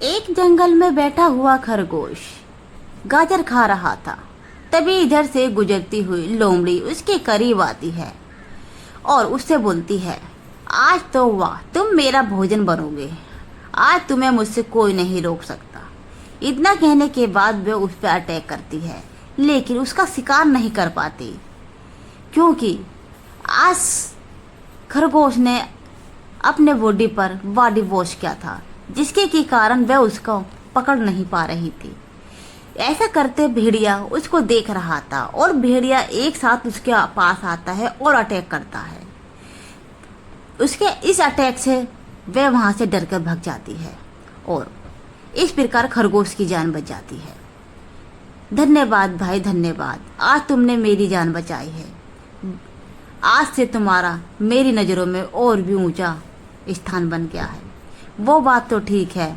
एक जंगल में बैठा हुआ खरगोश गाजर खा रहा था। तभी इधर से गुजरती हुई लोमड़ी उसके करीब आती है और उससे बोलती है, आज तो वाह, तुम मेरा भोजन बनोगे। आज तुम्हें मुझसे कोई नहीं रोक सकता। इतना कहने के बाद वह उस पर अटैक करती है, लेकिन उसका शिकार नहीं कर पाती, क्योंकि आज खरगोश ने अपने बॉडी पर बॉडी वॉश किया था, जिसके के कारण वह उसको पकड़ नहीं पा रही थी। ऐसा करते भेड़िया उसको देख रहा था और भेड़िया एक साथ उसके पास आता है और अटैक करता है। उसके इस अटैक से वह वहाँ से डरकर भाग जाती है और इस प्रकार खरगोश की जान बच जाती है। धन्यवाद भाई, धन्यवाद। आज तुमने मेरी जान बचाई है। आज से तुम्हारा मेरी नज़रों में और भी ऊंचा स्थान बन गया है। वो बात तो ठीक है,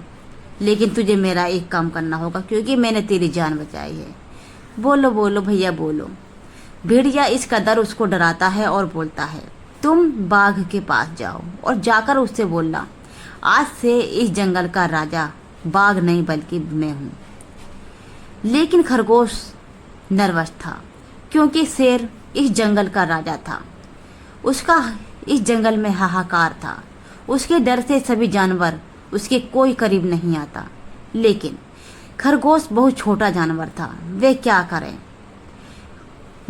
लेकिन तुझे मेरा एक काम करना होगा, क्योंकि मैंने तेरी जान बचाई है। बोलो बोलो भैया बोलो। भेड़िया इस कदर उसको डराता है और बोलता है, तुम बाघ के पास जाओ और जाकर उससे बोलना, आज से इस जंगल का राजा बाघ नहीं बल्कि मैं हूँ। लेकिन खरगोश नर्वस था, क्योंकि शेर इस जंगल का राजा था। उसका इस जंगल में हाहाकार था। उसके डर से सभी जानवर उसके कोई करीब नहीं आता। लेकिन खरगोश बहुत छोटा जानवर था, वे क्या करें।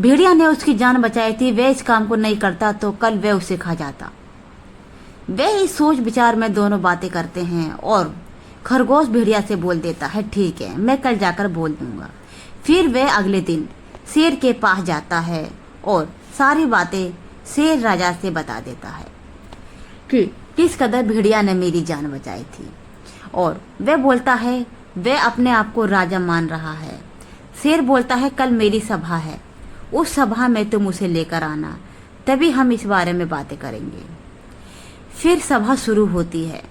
भेड़िया ने उसकी जान बचाई थी, वह इस काम को नहीं करता तो कल वह उसे खा जाता। वे इस सोच विचार में दोनों बातें करते हैं और खरगोश भेड़िया से बोल देता है, ठीक है, मैं कल जाकर बोल दूंगा। फिर वह अगले दिन शेर के पास जाता है और सारी बातें शेर राजा से बता देता है कि किस कदर भेड़िया ने मेरी जान बचाई थी। और वह बोलता है, वह अपने आप को राजा मान रहा है। शेर बोलता है, कल मेरी सभा है, उस सभा में तुम उसे लेकर आना, तभी हम इस बारे में बातें करेंगे। फिर सभा शुरू होती है।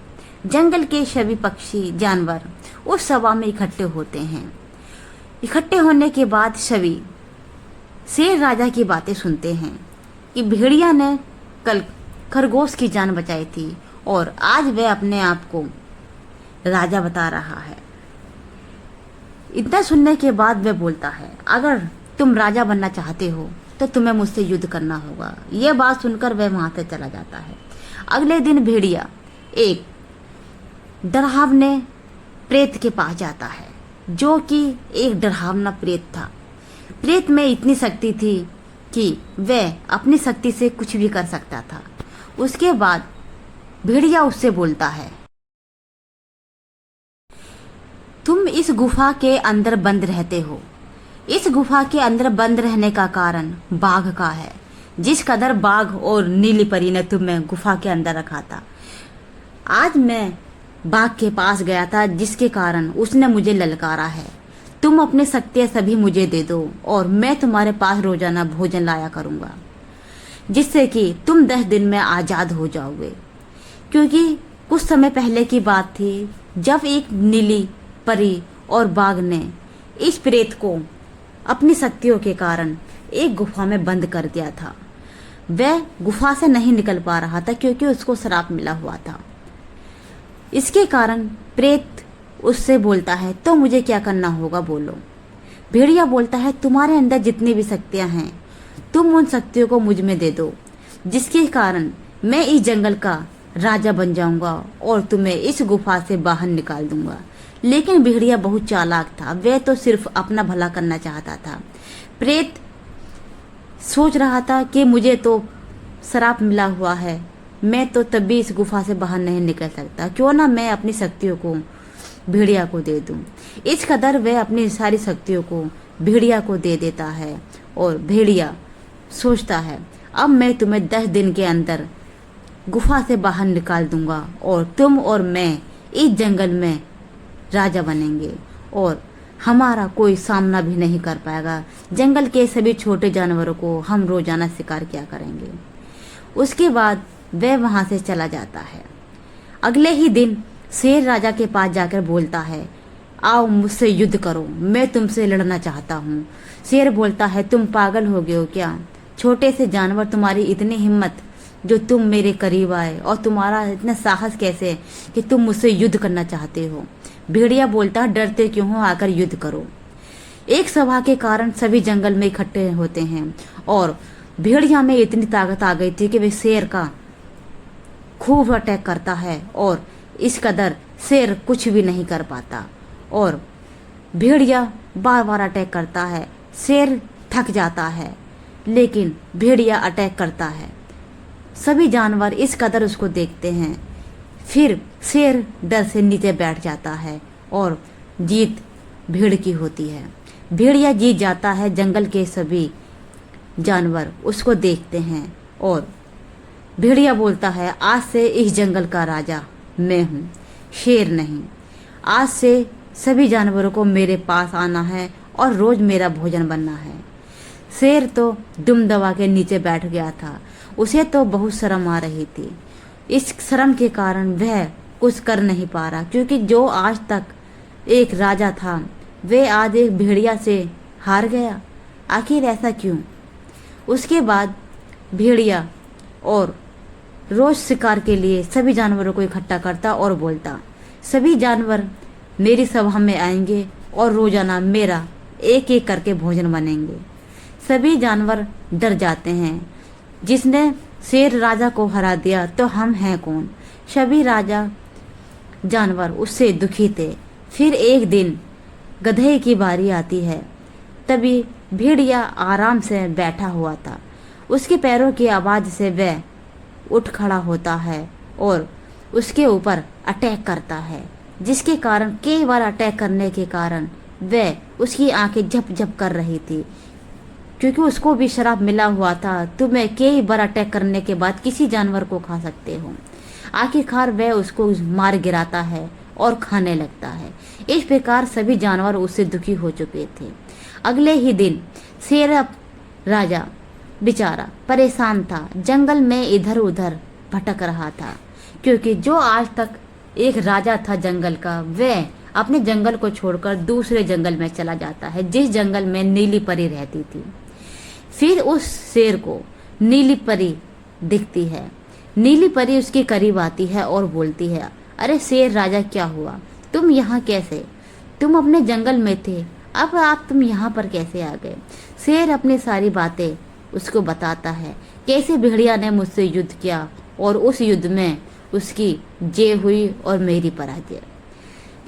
जंगल के सभी पक्षी जानवर उस सभा में इकट्ठे होते हैं। इकट्ठे होने के बाद सभी शेर राजा की बातें सुनते हैं कि भेड़िया ने कल खरगोश की जान बचाई थी और आज वह अपने आप को राजा बता रहा है। इतना सुनने के बाद वह बोलता है, अगर तुम राजा बनना चाहते हो तो तुम्हें मुझसे युद्ध करना होगा। यह बात सुनकर वह वहां से चला जाता है। अगले दिन भेड़िया एक डरावने प्रेत के पास जाता है, जो कि एक डरावना प्रेत था। प्रेत में इतनी शक्ति थी कि वह अपनी शक्ति से कुछ भी कर सकता था। उसके बाद भेड़िया उससे बोलता है, तुम इस गुफा के अंदर बंद रहते हो। इस गुफा के अंदर बंद रहने का कारण बाघ का है। जिस कदर बाघ और नीली परी ने तुम्हें गुफा के अंदर रखा था, आज मैं बाघ के पास गया था, जिसके कारण उसने मुझे ललकारा है। तुम अपनी शक्तियां सभी मुझे दे दो और मैं तुम्हारे पास रोजाना भोजन लाया करूंगा, जिससे कि तुम 10 दिन में आजाद हो जाओगे। क्योंकि कुछ समय पहले की बात थी, जब एक नीली परी और बाघ ने इस प्रेत को अपनी शक्तियों के कारण एक गुफा में बंद कर दिया था। वह गुफा से नहीं निकल पा रहा था, क्योंकि उसको श्राप मिला हुआ था। इसके कारण प्रेत उससे बोलता है, तो मुझे क्या करना होगा बोलो। भेड़िया बोलता है, तुम्हारे अंदर जितनी भी शक्तियां हैं, तुम उन शक्तियों को मुझ में दे दो, जिसके कारण मैं इस जंगल का राजा बन जाऊंगा और तुम्हें इस गुफा से बाहर निकाल दूंगा। लेकिन भेड़िया बहुत चालाक था, वह तो सिर्फ अपना भला करना चाहता था। प्रेत सोच रहा था कि मुझे तो श्राप मिला हुआ है, मैं तो तभी इस गुफा से बाहर नहीं निकल सकता, क्यों ना मैं अपनी शक्तियों को भेड़िया को दे दूं। इस कदर वह अपनी सारी शक्तियों को भेड़िया को दे देता है और भेड़िया सोचता है, अब मैं तुम्हें 10 दिन के अंदर गुफा से बाहर निकाल दूंगा और तुम और मैं इस जंगल में राजा बनेंगे और हमारा कोई सामना भी नहीं कर पाएगा। जंगल के सभी छोटे जानवरों को हम रोजाना शिकार किया करेंगे। उसके बाद वह वहां से चला जाता है। अगले ही दिन शेर राजा के पास जाकर बोलता है, आओ मुझसे युद्ध करो, मैं तुमसे लड़ना चाहता हूँ। शेर बोलता है, तुम पागल हो गए हो क्या? छोटे से जानवर, तुम्हारी इतनी हिम्मत जो तुम मेरे करीब आए, और तुम्हारा इतना साहस कैसे कि तुम मुझसे युद्ध करना चाहते हो? भेड़िया बोलता है, डरते क्यों हो, आकर युद्ध करो। एक सभा के कारण सभी जंगल में इकट्ठे होते हैं और भेड़िया में इतनी ताकत आ गई थी कि वे शेर का खूब अटैक करता है और इस कदर शेर कुछ भी नहीं कर पाता और भेड़िया बार बार अटैक करता है। शेर थक जाता है लेकिन भेड़िया अटैक करता है। सभी जानवर इस कदर उसको देखते हैं। फिर शेर डर से नीचे बैठ जाता है और जीत भीड़ की होती है। भेड़िया जीत जाता है। जंगल के सभी जानवर उसको देखते हैं और भेड़िया बोलता है, आज से इस जंगल का राजा मैं हूँ, शेर नहीं। आज से सभी जानवरों को मेरे पास आना है और रोज मेरा भोजन बनना है। शेर तो दुम दबा के नीचे बैठ गया था। उसे तो बहुत शर्म आ रही थी। इस शर्म के कारण वह कुछ कर नहीं पा रहा, क्योंकि जो आज तक एक राजा था वह आज एक भेड़िया से हार गया। आखिर ऐसा क्यों? उसके बाद भेड़िया और रोज शिकार के लिए सभी जानवरों को इकट्ठा करता और बोलता, सभी जानवर मेरी सभा में आएंगे और रोजाना मेरा एक एक करके भोजन बनेंगे। सभी जानवर डर जाते हैं। जिसने शेर राजा को हरा दिया तो हम हैं कौन? सभी राजा जानवर उससे दुखी थे। फिर एक दिन गधे की बारी आती है। तभी भेड़िया आराम से बैठा हुआ था। उसके पैरों की आवाज़ से वह उठ खड़ा होता है और उसके ऊपर अटैक करता है, जिसके कारण कई बार अटैक करने के कारण वह उसकी आंखें झप झप कर रही थी, क्योंकि उसको भी शराब मिला हुआ था। तुम्हें कई बार अटैक करने के बाद किसी जानवर को खा सकते हो। आखिरकार वह उसको मार गिराता है और खाने लगता है। इस प्रकार सभी जानवर उससे दुखी हो चुके थे। अगले ही दिन शेर राजा बेचारा परेशान था। जंगल में इधर उधर भटक रहा था, क्योंकि जो आज तक एक राजा था जंगल का, वह अपने जंगल को छोड़कर दूसरे जंगल में चला जाता है, जिस जंगल में नीली परी रहती थी। फिर उस शेर को नीली परी दिखती है। नीली परी उसके करीब आती है और बोलती है, अरे शेर राजा, क्या हुआ? तुम यहाँ कैसे? तुम अपने जंगल में थे, अब तुम यहाँ पर कैसे आ गए? शेर अपनी सारी बातें उसको बताता है, कैसे भेड़िया ने मुझसे युद्ध किया और उस युद्ध में उसकी जय हुई और मेरी पराजय।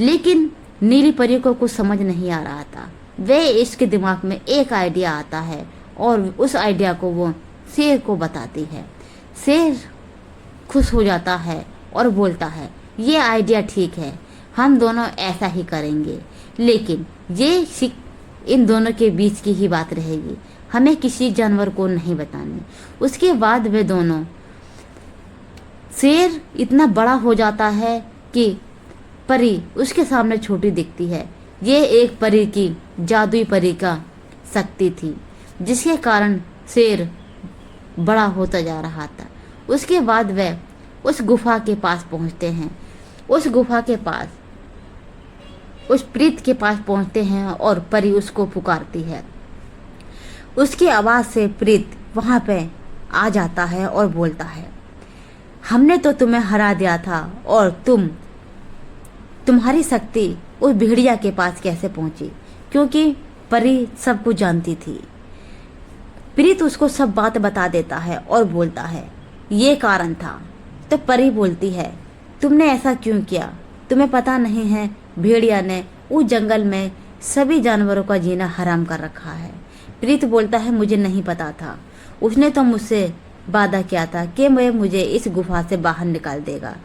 लेकिन नीली परी को कुछ समझ नहीं आ रहा था। वह इसके दिमाग में एक आइडिया आता है और उस आइडिया को वो शेर को बताती है। शेर खुश हो जाता है और बोलता है, ये आइडिया ठीक है, हम दोनों ऐसा ही करेंगे, लेकिन ये इन दोनों के बीच की ही बात रहेगी, हमें किसी जानवर को नहीं बतानी। उसके बाद वे दोनों, शेर इतना बड़ा हो जाता है कि परी उसके सामने छोटी दिखती है। ये एक परी की, जादुई परी का शक्ति थी, जिसके कारण शेर बड़ा होता जा रहा था। उसके बाद वह उस गुफा के पास पहुंचते हैं। उस गुफा के पास उस प्रीत के पास पहुंचते हैं और परी उसको पुकारती है। उसकी आवाज़ से प्रीत वहाँ पे आ जाता है और बोलता है, हमने तो तुम्हें हरा दिया था और तुम्हारी शक्ति उस भेड़िया के पास कैसे पहुंची? क्योंकि परी सब कुछ जानती थी। प्रीत उसको सब बात बता देता है और बोलता है, ये कारण था। तो परी बोलती है, तुमने ऐसा क्यों किया? तुम्हें पता नहीं है भेड़िया ने उस जंगल में सभी जानवरों का जीना हराम कर रखा है। प्रीत बोलता है, मुझे नहीं पता था। उसने तो मुझसे वादा किया था कि वह मुझे इस गुफा से बाहर निकाल देगा।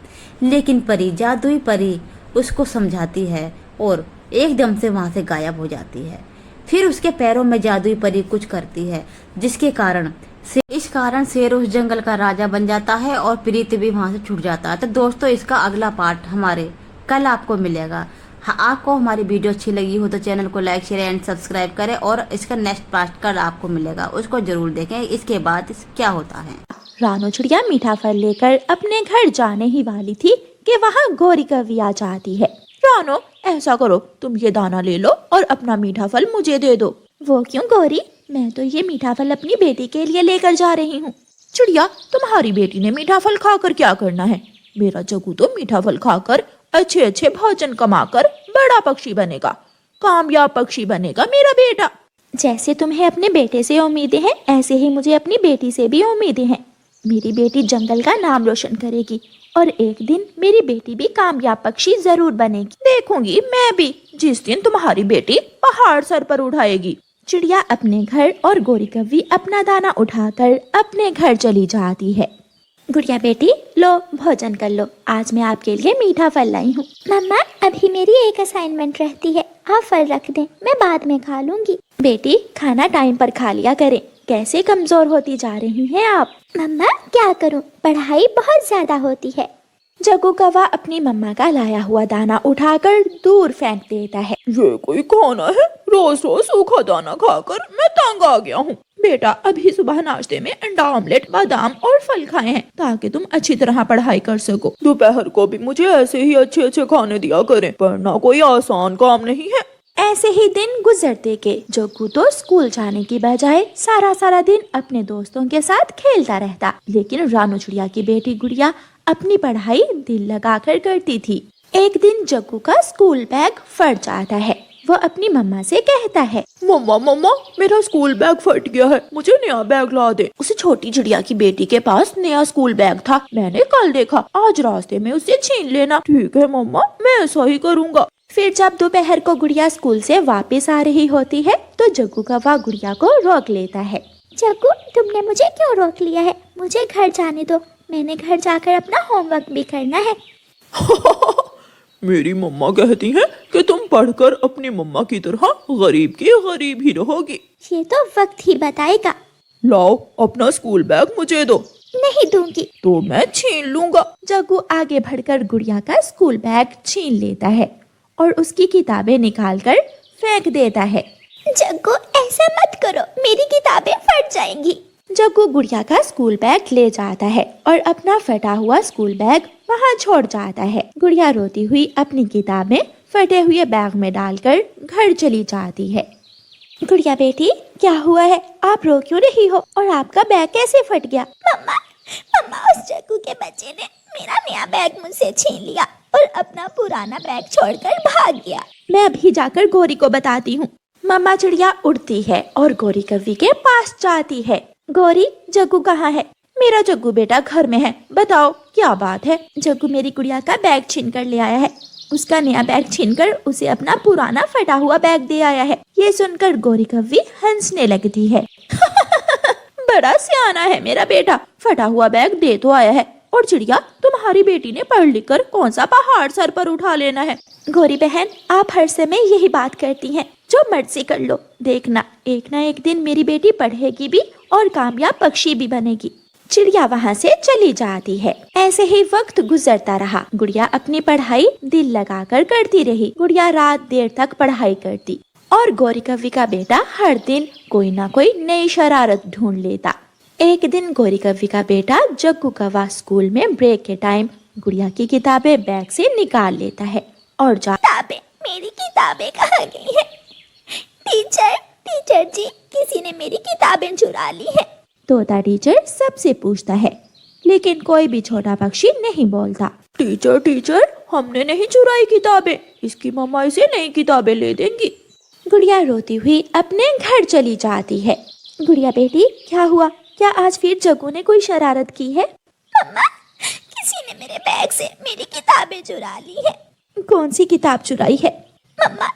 लेकिन परी, जादुई परी उसको समझाती है और एकदम से वहाँ से गायब हो जाती है। फिर उसके पैरों में जादुई परी कुछ करती है, जिसके कारण शेर उस जंगल का राजा बन जाता है और प्रीत भी वहाँ से छूट जाता है। तो दोस्तों, इसका अगला पार्ट हमारे कल आपको मिलेगा। हाँ, आपको हमारी वीडियो अच्छी लगी हो तो चैनल को लाइक, शेयर एंड सब्सक्राइब करें और इसका नेक्स्ट पार्ट कल आपको मिलेगा, उसको जरूर देखें। इसके बाद क्या होता है। रानो चिड़िया मीठा फल लेकर अपने घर जाने ही वाली थी कि वहाँ गौरी कवि आ जाती है। रानो, ऐसा करो, तुम ये दाना ले लो और अपना मीठा फल मुझे दे दो। वो क्यों गौरी? मैं तो ये मीठा फल अपनी बेटी के लिए लेकर जा रही हूँ। चिड़िया, तुम्हारी बेटी ने मीठा फल खाकर क्या करना है? मेरा जग्गू तो मीठा फल खाकर अच्छे अच्छे भोजन कमाकर बड़ा पक्षी बनेगा, कामयाब पक्षी बनेगा मेरा बेटा। जैसे तुम्हें अपने बेटे से उम्मीदें हैं, ऐसे ही मुझे अपनी बेटी से भी उम्मीदें हैं। मेरी बेटी जंगल का नाम रोशन करेगी और एक दिन मेरी बेटी भी कामयाब पक्षी जरूर बनेगी। देखूंगी मैं भी जिस दिन तुम्हारी बेटी पहाड़ सर पर उठाएगी। चिड़िया अपने घर और गोरी कव्वी अपना दाना उठाकर अपने घर चली जाती है। गुड़िया बेटी, लो भोजन कर लो, आज मैं आपके लिए मीठा फल लाई हूँ। मम्मा, अभी मेरी एक असाइनमेंट रहती है, आप फल रख दें, मैं बाद में खा लूंगी। बेटी, खाना टाइम पर खा लिया करें, कैसे कमजोर होती जा रही हैं आप। मम्मा, क्या करूँ, पढ़ाई बहुत ज्यादा होती है। जग्गू कौवा अपनी मम्मा का लाया हुआ दाना उठाकर दूर फेंक देता है। ये कोई खाना है? रोज रोज सूखा दाना खाकर मैं तंग आ गया हूँ। बेटा, अभी सुबह नाश्ते में अंडा ऑमलेट, बादाम और फल खाए हैं ताकि तुम अच्छी तरह पढ़ाई कर सको। दोपहर को भी मुझे ऐसे ही अच्छे अच्छे खाने दिया करें, पढ़ना कोई आसान काम नहीं है। ऐसे ही दिन गुजरते के जग्गू तो स्कूल जाने की बजाय सारा दिन अपने दोस्तों के साथ खेलता रहता, लेकिन रानू चिड़िया की बेटी गुड़िया अपनी पढ़ाई दिल लगाकर करती थी। एक दिन जग्गू का स्कूल बैग फट जाता है। वो अपनी मम्मा से कहता है, मम्मा मेरा स्कूल बैग फट गया है, मुझे नया बैग ला दे। उस छोटी चिड़िया की बेटी के पास नया स्कूल बैग था, मैंने कल देखा, आज रास्ते में उसे छीन लेना। ठीक है मम्मा, मैं ऐसा ही करूँगा। फिर जब दोपहर को गुड़िया स्कूल से वापस आ रही होती है तो जग्गू कौवा गुड़िया को रोक लेता है। जग्गू, तुमने मुझे क्यों रोक लिया है? मुझे घर जाने दो, मैंने घर जाकर अपना होमवर्क भी करना है। मेरी मम्मा कहती हैं कि तुम पढ़कर अपनी मम्मा की तरह गरीब की गरीब ही रहोगी। ये तो वक्त ही बताएगा। लाओ अपना स्कूल बैग मुझे दो। नहीं दूंगी। तो मैं छीन लूंगा। जग्गू आगे बढ़कर गुड़िया का स्कूल बैग छीन लेता है और उसकी किताबें निकालकर फेंक देता है। जग्गू, ऐसा मत करो, मेरी किताबें फट जाएंगी। जग्गू गुड़िया का स्कूल बैग ले जाता है और अपना फटा हुआ स्कूल बैग वहाँ छोड़ जाता है। गुड़िया रोती हुई अपनी किताबें फटे हुए बैग में डालकर घर चली जाती है। गुड़िया बेटी, क्या हुआ है? आप रो क्यों रही हो और आपका बैग कैसे फट गया? मम्मा, उस जग्गू के बच्चे ने मेरा नया बैग मुझसे छीन लिया और अपना पुराना बैग छोड़कर भाग गया। मैं अभी जाकर गोरी को बताती हूँ। मम्मा चिड़िया उड़ती है और गोरी कव्वी के पास जाती है। गोरी, जग्गू कहाँ है? मेरा जग्गू बेटा घर में है, बताओ क्या बात है? जग्गू मेरी गुड़िया का बैग छीन कर ले आया है, उसका नया बैग छीनकर उसे अपना पुराना फटा हुआ बैग दे आया है। ये सुनकर गोरी कव्वी हंसने लगती है। बड़ा सियाना है मेरा बेटा, फटा हुआ बैग दे तो आया है। और चिड़िया, तुम्हारी बेटी ने पढ़ लिख कर कौन सा पहाड़ सर पर उठा लेना है? गोरी बहन, आप हर समय यही बात करती हैं, जो मर्जी कर लो, देखना एक ना एक दिन मेरी बेटी पढ़ेगी भी और कामयाब पक्षी भी बनेगी। चिड़िया वहाँ से चली जाती है। ऐसे ही वक्त गुजरता रहा। गुड़िया अपनी पढ़ाई दिल लगाकर करती रही। गुड़िया रात देर तक पढ़ाई करती और गोरी कव्वी का बेटा हर दिन कोई ना कोई नई शरारत ढूंढ लेता। एक दिन गोरी कव्वी का बेटा जग्गू कौवा स्कूल में ब्रेक के टाइम गुड़िया की किताबें बैग से निकाल लेता है और किताबें, मेरी किताबें कहाँ गई है? टीचर जी, किसी ने मेरी किताबें चुरा ली है। तोता टीचर सबसे पूछता है, लेकिन कोई भी छोटा पक्षी नहीं बोलता। टीचर, हमने नहीं चुराई किताबें, इसकी मम्मा इसे नई किताबें ले देंगी। गुड़िया रोती हुई अपने घर चली जाती है। गुड़िया बेटी, क्या हुआ? क्या आज फिर जग्गू ने कोई शरारत की है? मम्मा, किसी ने मेरे बैग से मेरी किताबें चुरा ली है। कौन सी किताब चुराई है? मम्मा,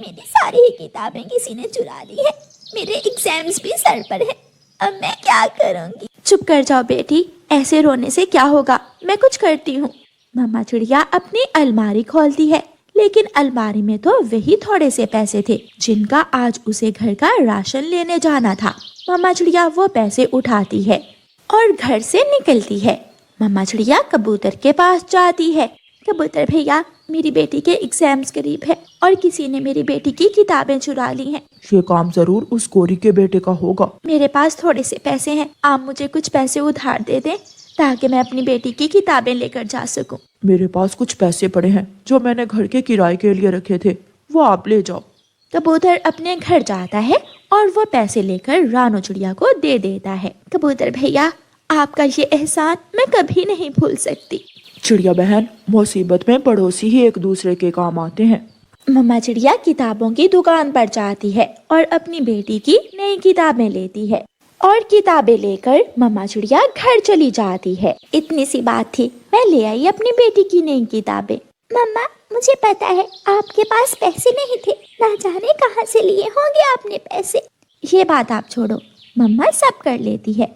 मेरी सारी ही किताबें किसी ने चुरा ली है। मेरे एग्जाम्स भी सर पर है, अब मैं क्या करूँगी? चुप कर जाओ बेटी, ऐसे रोने से क्या होगा, मैं कुछ करती हूँ। मम्मा चिड़िया अपनी अलमारी खोलती है, लेकिन अलमारी में तो वही थोड़े से पैसे थे जिनका आज उसे घर का राशन लेने जाना था। मम्मा चिड़िया वो पैसे उठाती है और घर से निकलती है। मम्मा चिड़िया कबूतर के पास जाती है। कबूतर भैया, मेरी बेटी के एग्जाम्स करीब है और किसी ने मेरी बेटी की किताबें चुरा ली हैं। ये काम जरूर उस गोरी के बेटे का होगा। मेरे पास थोड़े से पैसे हैं, आप मुझे कुछ पैसे उधार दे दें ताकि मैं अपनी बेटी की किताबें लेकर जा सकूं। मेरे पास कुछ पैसे पड़े हैं जो मैंने घर के किराए के लिए रखे थे, वो आप ले जाओ। कबूतर अपने घर जाता है और वो पैसे लेकर रानू चिड़िया को दे देता है। कबूतर भैया, आपका ये एहसान मैं कभी नहीं भूल सकती। चिड़िया बहन, मुसीबत में पड़ोसी ही एक दूसरे के काम आते हैं। मम्मा चिड़िया किताबों की दुकान पर जाती है और अपनी बेटी की नई किताबें लेती है और किताबें लेकर मम्मा चिड़िया घर चली जाती है। इतनी सी बात थी, मैं ले आई अपनी बेटी की नई किताबें। मम्मा, मुझे पता है आपके पास पैसे नहीं थे, ना जाने कहाँ से लिए होंगे आपने पैसे। ये बात आप छोड़ो, मम्मा सब कर लेती है।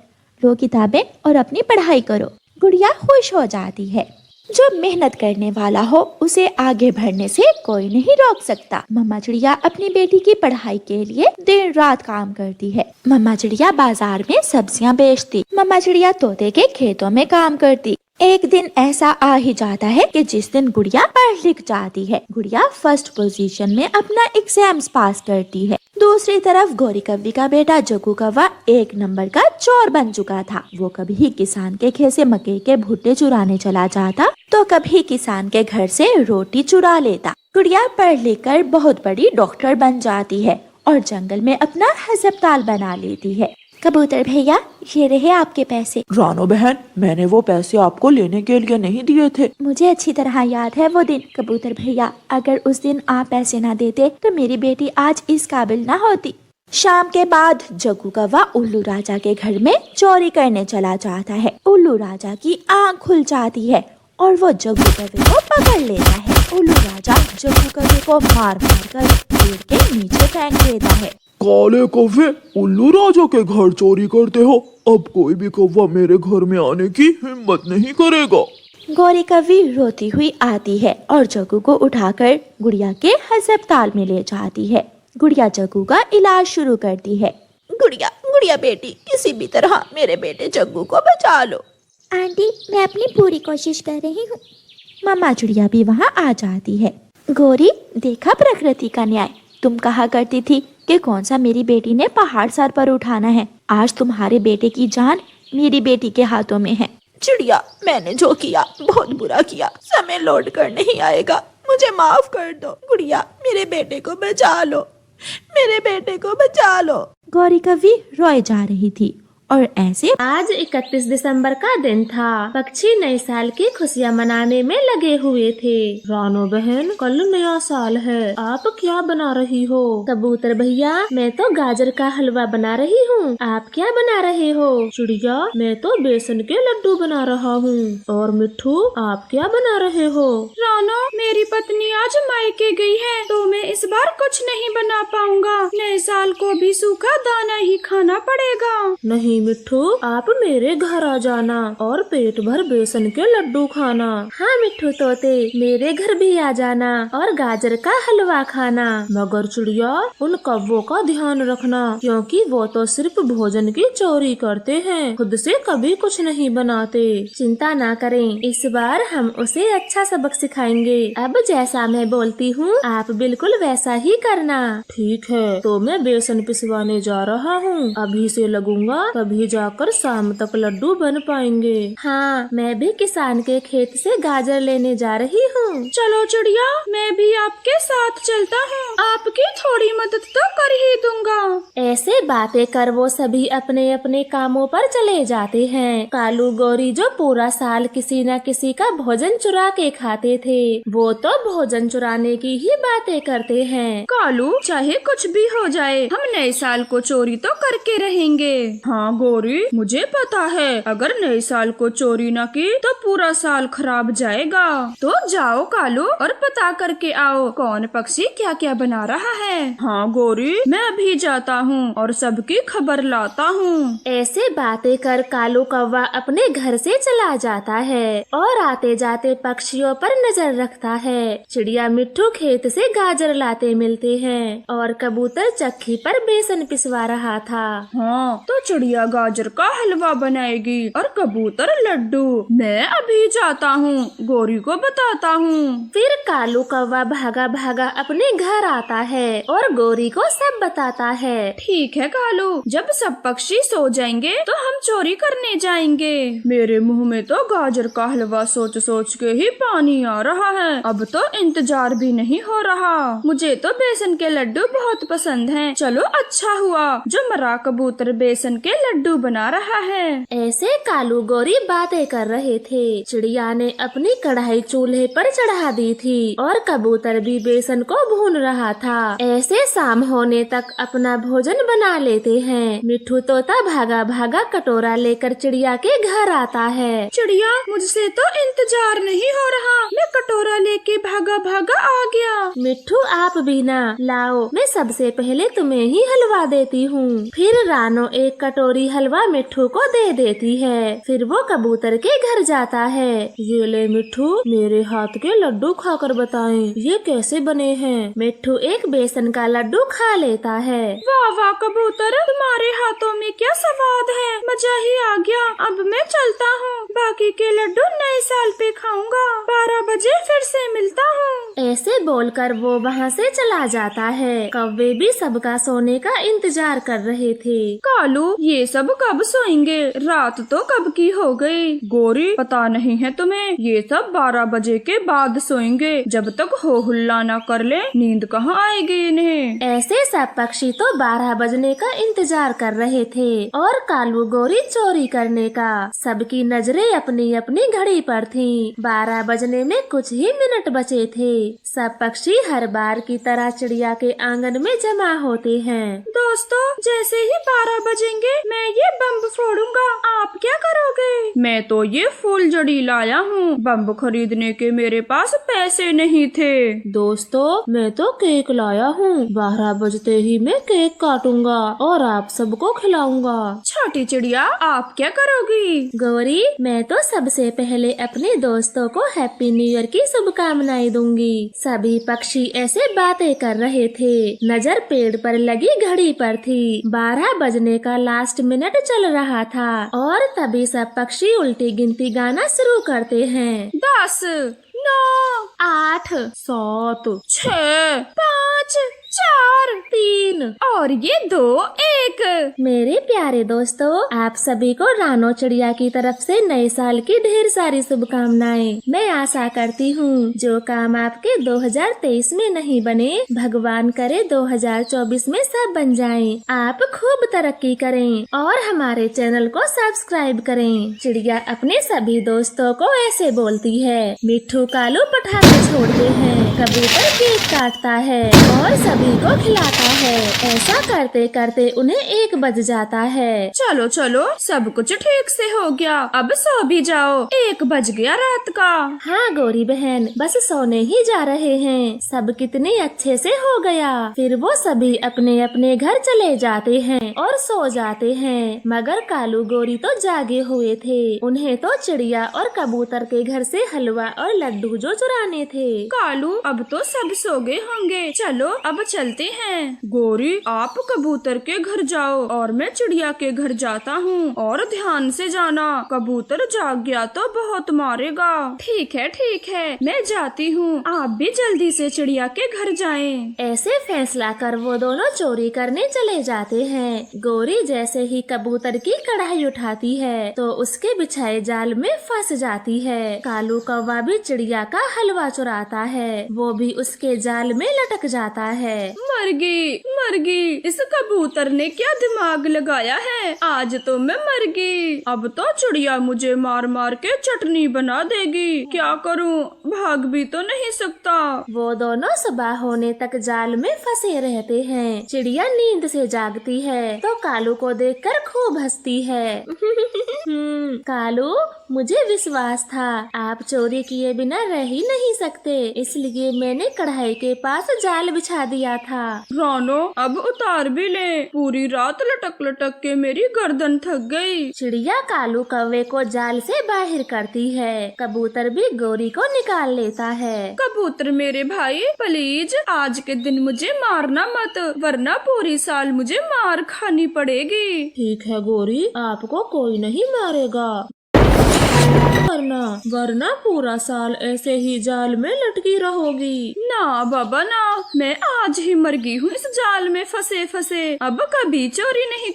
लो किताबें और अपनी पढ़ाई करो। गुड़िया खुश हो जाती है। जो मेहनत करने वाला हो उसे आगे बढ़ने से कोई नहीं रोक सकता। मम्मा चिड़िया अपनी बेटी की पढ़ाई के लिए दिन रात काम करती है। मम्मा चिड़िया बाजार में सब्जियां बेचती। मम्मा चिड़िया तोते के खेतों में काम करती। एक दिन ऐसा आ ही जाता है कि जिस दिन गुड़िया पढ़ लिख जाती है। गुड़िया फर्स्ट पोजीशन में अपना एग्जाम्स पास करती है। दूसरी तरफ गौरी कव्वी का बेटा जग्गू कौवा 1 नंबर का चोर बन चुका था। वो कभी किसान के खेत से मकई के भुट्टे चुराने चला जाता तो कभी किसान के घर से रोटी चुरा लेता। गुड़िया पढ़ लिख कर बहुत बड़ी डॉक्टर बन जाती है और जंगल में अपना अस्पताल बना लेती है। कबूतर भैया, ये रहे आपके पैसे। रानो बहन, मैंने वो पैसे आपको लेने के लिए नहीं दिए थे। मुझे अच्छी तरह याद है वो दिन। कबूतर भैया, अगर उस दिन आप पैसे ना देते तो मेरी बेटी आज इस काबिल ना होती। शाम के बाद जग्गू कौवा उल्लू राजा के घर में चोरी करने चला जाता है। उल्लू राजा की आँख खुल जाती है और वो जग्गू कौवे को पकड़ लेता है। उल्लू राजा जग्गू कौवे को मार मार कर पेड़ के नीचे फेंक देता है। काले कौवे, उल्लू राजा के घर चोरी करते हो। अब कोई भी कौवा मेरे घर में आने की हिम्मत नहीं करेगा। गौरी कव्वी रोती हुई आती है और जग्गू को उठाकर गुड़िया के अस्पताल में ले जाती है। गुड़िया जग्गू का इलाज शुरू करती है। गुड़िया, गुड़िया बेटी, किसी भी तरह मेरे बेटे जग्गू को बचा लो। आंटी, मैं अपनी पूरी कोशिश कर रही हूँ। मम्मा चिड़िया भी वहाँ आ जाती है। गौरी, देखा प्रकृति का न्याय। तुम कहा करती थी कि कौन सा मेरी बेटी ने पहाड़ सर पर उठाना है। आज तुम्हारे बेटे की जान मेरी बेटी के हाथों में है। चिड़िया, मैंने जो किया बहुत बुरा किया। समय लौट कर नहीं आएगा। मुझे माफ कर दो। गुड़िया, मेरे बेटे को बचा लो, मेरे बेटे को बचा लो। गौरी कव्वी रोए जा रही थी और ऐसे आज 31 दिसंबर का दिन था। पक्षी नए साल की खुशियाँ मनाने में लगे हुए थे। रानो बहन, कल नया साल है, आप क्या बना रही हो? कबूतर भैया, मैं तो गाजर का हलवा बना रही हूँ। आप क्या बना रहे हो? चिड़िया, मैं तो बेसन के लड्डू बना रहा हूँ। और मिट्ठू, आप क्या बना रहे हो? रानो, मेरी पत्नी आज मायके गई है तो मैं इस बार कुछ नहीं बना पाऊंगा। नए साल को भी सूखा दाना ही खाना पड़ेगा। नहीं मिट्ठू, आप मेरे घर आ जाना और पेट भर बेसन के लड्डू खाना। हाँ मिट्ठू तोते, मेरे घर भी आ जाना और गाजर का हलवा खाना। मगर चिड़िया, उन कौवों का ध्यान रखना, क्योंकि वो तो सिर्फ भोजन की चोरी करते हैं, खुद से कभी कुछ नहीं बनाते। चिंता ना करें, इस बार हम उसे अच्छा सबक सिखाएंगे। अब जैसा मैं बोलती हूँ आप बिल्कुल वैसा ही करना। ठीक है, तो मैं बेसन पिसवाने जा रहा हूँ। अभी से लगूंगा, तभी जाकर शाम तक लड्डू बन पाएंगे। हाँ, मैं भी किसान के खेत से गाजर लेने जा रही हूँ। चलो चिड़िया, मैं भी आपके साथ चलता हूँ। आपकी थोड़ी मदद तो कर ही दूंगा। ऐसे बातें कर वो सभी अपने अपने कामों पर चले जाते हैं। कालू गौरी जो पूरा साल किसी न किसी का भोजन चुरा के खाते थे, वो तो भोजन चुराने की ही बातें करते हैं। कालू, चाहे कुछ भी हो जाए, हम नए साल को चोरी तो करके रहेंगे। हाँ गौरी, मुझे पता है अगर नए साल को चोरी न की तो पूरा साल खराब जाएगा। तो जाओ कालू और पता करके आओ कौन पक्षी क्या क्या बना रहा है। हाँ गौरी, मैं अभी जाता हूँ और सबकी खबर लाता हूँ। ऐसे बातें कर कालू कौवा अपने घर से चला जाता है और आते जाते पक्षियों पर नजर रखता है। चिड़िया मिट्ठू खेत से गाजर लाते मिलते हैं और कबूतर चक्की पर बेसन पिसवा रहा था। हाँ, तो चिड़िया गाजर का हलवा बनाएगी और कबूतर लड्डू। मैं अभी जाता हूँ, गौरी को बताता हूँ। फिर कालू कौवा भागा भागा अपने घर आता है और गौरी को सब बताता है। ठीक है कालू, जब सब पक्षी सो जाएंगे तो हम चोरी करने जाएंगे। मेरे मुंह में तो गाजर का हलवा सोच सोच के ही पानी आ रहा है। अब तो इंतजार भी नहीं हो रहा। मुझे तो बेसन के लड्डू बहुत पसंद हैं। चलो अच्छा हुआ जो मरा कबूतर बेसन के लड्डू बना रहा है। ऐसे कालू गौरी बातें कर रहे थे। चिड़िया ने अपनी कढ़ाई चूल्हे पर चढ़ा दी थी और कबूतर भी बेसन को भून रहा था। ऐसे शाम होने तक अपना भोजन बना लेते हैं। मिट्ठू तोता भागा भागा कटोरा लेकर चिड़िया के घर आता है। चिड़िया, मुझसे तो इंतजार नहीं हो रहा, मैं कटोरा लेके भागा भागा आ गया। मिट्ठू आप भी ना, लाओ मैं सबसे पहले तुम्हें ही हलवा देती हूँ। फिर रानो एक कटोरी हलवा मिट्ठू को दे देती है। फिर वो कबूतर के घर जाता है। ये ले मिट्ठू, मेरे हाथ के लड्डू खाकर बताएं ये कैसे बने हैं। मिट्ठू एक बेसन का लड्डू खा लेता है। वाह वाह कबूतर, तुम्हारे हाथों में क्या स्वाद है, मजा ही आ गया। अब मैं चलता हूँ, बाकी के लड्डू नए साल पे खाऊंगा। 12 बजे फिर से मिलता हूँ। ऐसे बोलकर वो वहाँ से चला जाता है। कौवे भी सबका सोने का इंतजार कर रहे थे। कालू, ये सब कब सोएंगे? रात तो कब की हो गई। गौरी, पता नहीं है तुम्हें, ये सब 12 बजे के बाद सोएंगे। जब तक हो हुल्ला न कर ले, नींद कहाँ आएगी इन्हें। ऐसे सब पक्षी तो 12 बजने का इंतजार कर रहे थे और कालू गौरी चोरी करने का। सबकी नजरें अपनी अपनी घड़ी पर थीं। 12 बजने में कुछ ही मिनट बचे थे। सब पक्षी हर बार की तरह चिड़िया के आंगन में जमा होते हैं। दोस्तों, जैसे ही 12 बजेंगे मैं ये बम फोड़ूंगा। आप क्या करोगे? मैं तो ये फूलझड़ी लाया हूँ। बम खरीदने के मेरे पास पैसे नहीं थे। दोस्तों, मैं तो केक लाया हूँ। 12 बजते ही मैं केक काटूंगा और आप सबको खिलाऊंगा। छोटी चिड़िया, आप क्या करोगी? गौरी, मैं तो सबसे पहले अपने दोस्तों को हैप्पी न्यू ईयर की शुभकामनाएं दूंगी। सभी पक्षी ऐसे बातें कर रहे थे। नजर पेड़ पर लगी घड़ी पर थी। 12 बजने का लास्ट मिनट चल रहा था और तभी सब पक्षी उल्टी गिनती गाना शुरू करते हैं। 10, 9, 8, 7, 6, 5, 4, 3 और ये 2, 1। मेरे प्यारे दोस्तों, आप सभी को रानो चिड़िया की तरफ से नए साल की ढेर सारी शुभकामनाएं। मैं आशा करती हूँ जो काम आपके 2023 में नहीं बने, भगवान करे 2024 में सब बन जाएं। आप खूब तरक्की करें और हमारे चैनल को सब्सक्राइब करें। चिड़िया अपने सभी दोस्तों को ऐसे बोलती है। मिट्ठू कालू पटाखे छोड़ते हैं, कबूतर केक काटता है और सभी को खिलाता है। ऐसा करते करते उन्हें 1 बज जाता है। चलो चलो, सब कुछ ठीक से हो गया, अब सो भी जाओ। 1 बज गया रात का। हाँ गौरी बहन, बस सोने ही जा रहे हैं। सब कितने अच्छे से हो गया। फिर वो सभी अपने अपने घर चले जाते हैं और सो जाते हैं। मगर कालू गौरी तो जागे हुए थे। उन्हें तो चिड़िया और कबूतर के घर से हलवा और लड्डू जो चुराने थे। कालू, अब तो सब सो गए होंगे, चलो अब चलते हैं। गौरी, आप कबूतर के घर जाओ और मैं चिड़िया के घर जाता हूँ। और ध्यान से जाना, कबूतर जाग गया तो बहुत मारेगा। ठीक है, मैं जाती हूँ। आप भी जल्दी से चिड़िया के घर जाएं। ऐसे फैसला कर वो दोनों चोरी करने चले जाते हैं। गौरी जैसे ही कबूतर की कढ़ाई उठाती है तो उसके बिछाए जाल में फंस जाती है। कालू कौवा भी चिड़िया का हलवा चुराता है, वो भी उसके जाल में लटक जाता है। मर गई, इस कबूतर ने क्या दिमाग लगाया है। आज तो मैं मर गई। अब तो चिड़िया मुझे मार मार के चटनी बना देगी। क्या करूं, भाग भी तो नहीं सकता। वो दोनों सुबह होने तक जाल में फंसे रहते हैं। चिड़िया नींद से जागती है तो कालू को देखकर खूब हंसती है। कालू, मुझे विश्वास था आप चोरी किए बिना रह ही नहीं सकते, इसलिए मैंने कढ़ाई के पास जाल बिछा दिया था। रानो, अब उतार भी ले। पूरी रात लटक लटक के मेरी गर्दन थक गई। चिड़िया कालू कौवे को जाल से बाहर करती है। कबूतर भी गौरी को निकाल लेता है। कबूतर मेरे भाई, प्लीज आज के दिन मुझे मारना मत, वरना पूरी साल मुझे मार खानी पड़ेगी। ठीक है गौरी, आपको कोई नहीं मारेगा। वरना पूरा साल ऐसे ही जाल में लटकी रहोगी। ना बाबा ना, मैं आज ही मर गई हूँ इस जाल में फंसे फंसे। अब कभी चोरी नहीं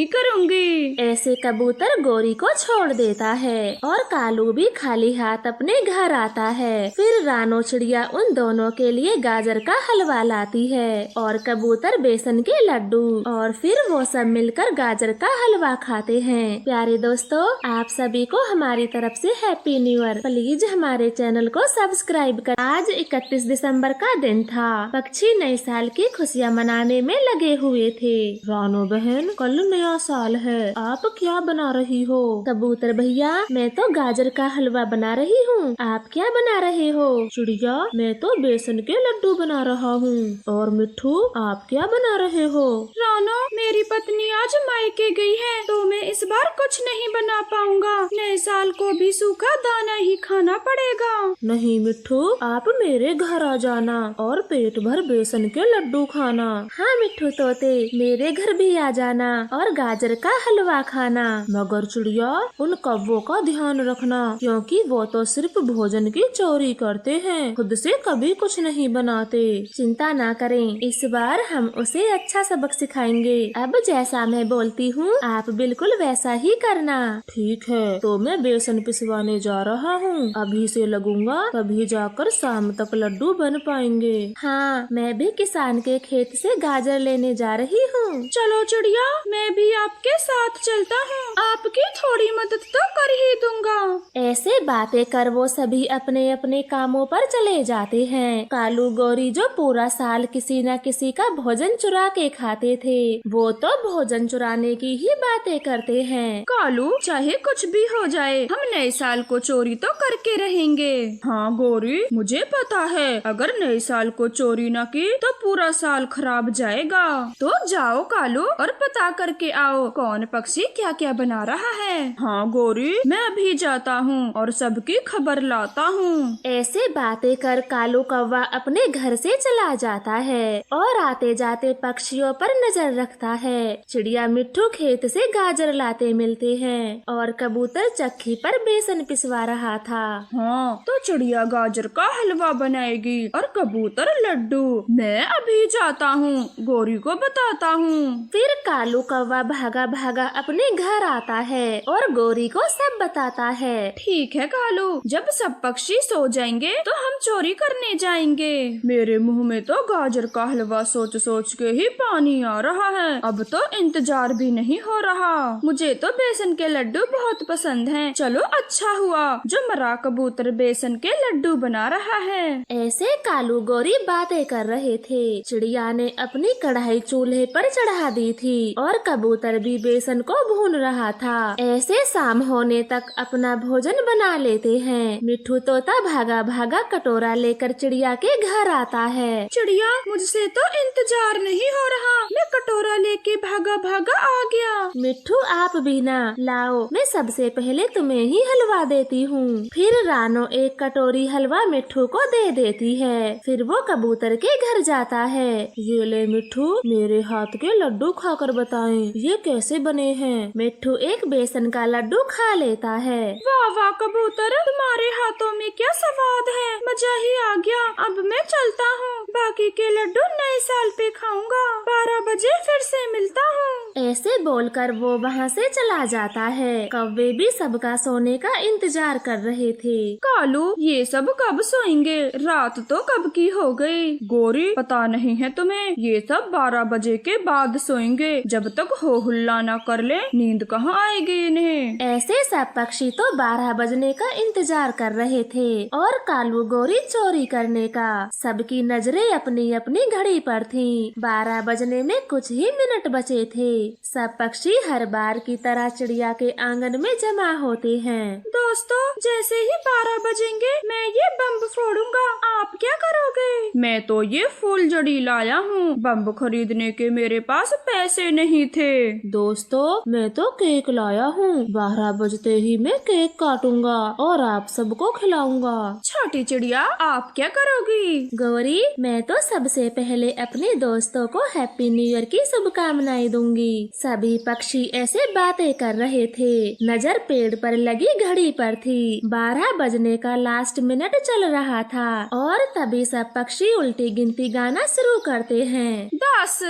करूँगी। ऐसे कबूतर गौरी को छोड़ देता है और कालू भी खाली हाथ अपने घर आता है। फिर रानो चिड़िया उन दोनों के लिए गाजर का हलवा लाती है और कबूतर बेसन के लड्डू, और फिर वो सब मिलकर गाजर का हलवा खाते हैं। प्यारे दोस्तों, आप सभी को हमारी तरफ से हैप्पी न्यू ईयर। प्लीज हमारे चैनल को सब्सक्राइब कर। आज 31 दिसंबर का दिन था। पक्षी नए साल की खुशियाँ मनाने में लगे हुए थे। रानो बहन, कल नया साल है, आप क्या बना रही हो? कबूतर भैया, मैं तो गाजर का हलवा बना रही हूँ। आप क्या बना रहे हो? चिड़िया, मैं तो बेसन के लड्डू बना रहा हूँ। और मिट्ठू, आप क्या बना रहे हो? रानो, मेरी पत्नी आज मायके गई है तो मैं इस बार कुछ नहीं बना पाऊंगा। नए साल को भी सूखा दाना ही खाना पड़ेगा। नहीं मिट्ठू, आप मेरे घर आ जाना और पेट भर बेसन के लड्डू खाना। हाँ मिट्ठू तोते, मेरे घर भी आ जाना और गाजर का हलवा खाना। मगर चिड़िया, उन कौवों का ध्यान रखना, क्योंकि वो तो सिर्फ भोजन की चोरी करते हैं, खुद से कभी कुछ नहीं बनाते। चिंता ना करें, इस बार हम उसे अच्छा सबक सिखाएंगे। अब जैसा मैं बोलती हूँ आप बिल्कुल वैसा ही करना। ठीक है, तो मैं बेसन पिसवाने जा रहा हूँ। अभी से लगूंगा, तभी जाकर शाम तक लड्डू बन पाएंगे। हाँ, मैं भी किसान के खेत से गाजर लेने जा रही हूँ। चलो चिड़िया, मैं भी आपके साथ चलता हूँ। आपकी थोड़ी मदद तो कर ही दूंगा। ऐसे बातें कर वो सभी अपने अपने कामों पर चले जाते हैं। कालू गौरी जो पूरा साल किसी न किसी का भोजन चुरा के खाते थे, वो तो भोजन चुराने की ही बातें करते हैं। कालू, चाहे कुछ भी हो जाए, हम नए साल को चोरी तो करके रहेंगे। हाँ गौरी, मुझे पता है, अगर नए साल को चोरी न की तो पूरा साल खराब जाएगा। तो जाओ कालू और पता करके आओ कौन पक्षी क्या क्या बना रहा है। हाँ गौरी, मैं अभी जाता हूँ और सबकी खबर लाता हूँ। ऐसे बातें कर कालू कौवा अपने घर से चला जाता है और आते जाते पक्षियों पर नजर रखता है। चिड़िया मिट्ठू खेत से गाजर लाते मिलते हैं और कबूतर चक्की पर बेसन पिसवा रहा था। हाँ, तो चिड़िया गाजर का हलवा बनाएगी और कबूतर लड्डू। मैं अभी जाता हूँ, गौरी को बताता हूँ। फिर कालू कौवा भागा भागा अपने घर आता है और गौरी को सब बताता है। ठीक है कालू, जब सब पक्षी सो जाएंगे तो हम चोरी करने जाएंगे। मेरे मुंह में तो गाजर का हलवा सोच सोच के ही पानी आ रहा है। अब तो इंतजार भी नहीं हो रहा। मुझे तो बेसन के लड्डू बहुत पसंद हैं। चलो अच्छा हुआ जो मरा कबूतर बेसन के लड्डू बना रहा है। ऐसे कालू गौरी बातें कर रहे थे। चिड़िया ने अपनी कढ़ाई चूल्हे पर चढ़ा दी थी और कबूतर भी बेसन को भून रहा था। ऐसे शाम होने तक अपना भोजन बना लेते हैं। मिट्ठू तोता भागा भागा कटोरा लेकर चिड़िया के घर आता है। चिड़िया, मुझसे तो इंतजार नहीं हो रहा, मैं कटोरा लेके भागा भागा आ गया। मिट्ठू, आप भी ना लाओ, मैं सबसे पहले तुम्हें ही हलवा देती हूँ। फिर रानो एक कटोरी हलवा मिट्ठू को दे देती है। फिर वो कबूतर के घर जाता है। ये ले मिट्ठू, मेरे हाथ के लड्डू खाकर बताएं, ये कैसे बने हैं। मिट्ठू एक बेसन का लड्डू खा लेता है। वाह वाह कबूतर, तुम्हारे हाथों में क्या स्वाद है, मजा ही आ गया। अब मैं चलता हूँ, बाकी के लड्डू नए साल पे खाऊंगा। 12 बजे फिर से मिलता हूँ। ऐसे बोलकर वो वहाँ से चला जाता है। कौवे भी सबका सोने का इंतजार कर रहे थे। कालू, ये सब कब सोएंगे? रात तो कब की हो गई। गौरी, पता नहीं है तुम्हें, ये सब 12 बजे के बाद सोएंगे। जब तक हो हुल्ला न कर ले, नींद कहाँ आएगी इन्हें। ऐसे सब पक्षी तो 12 बजने का इंतजार कर रहे थे और कालू गौरी चोरी करने का। सबकी नजरें अपनी अपनी घड़ी पर थीं। 12 बजने में कुछ ही मिनट बचे थे। सब पक्षी हर बार की तरह चिड़िया के आंगन में जमा होते हैं। दोस्तों, जैसे ही 12 बजेंगे मैं ये बम फोड़ूंगा। आप क्या करोगे? मैं तो ये फूल जड़ी लाया हूँ। बम खरीदने के मेरे पास पैसे नहीं थे। दोस्तों, मैं तो केक लाया हूँ। 12 बजते ही मैं केक काटूंगा और आप सबको खिलाऊंगा। छोटी चिड़िया, आप क्या करोगी? गौरी, मैं तो तो सबसे पहले अपने दोस्तों को हैप्पी न्यू ईयर की शुभकामनाएं दूंगी। सभी पक्षी ऐसे बातें कर रहे थे। नजर पेड़ पर लगी घड़ी पर थी। 12 बजने का लास्ट मिनट चल रहा था और तभी सब पक्षी उल्टी गिनती गाना शुरू करते हैं। 10,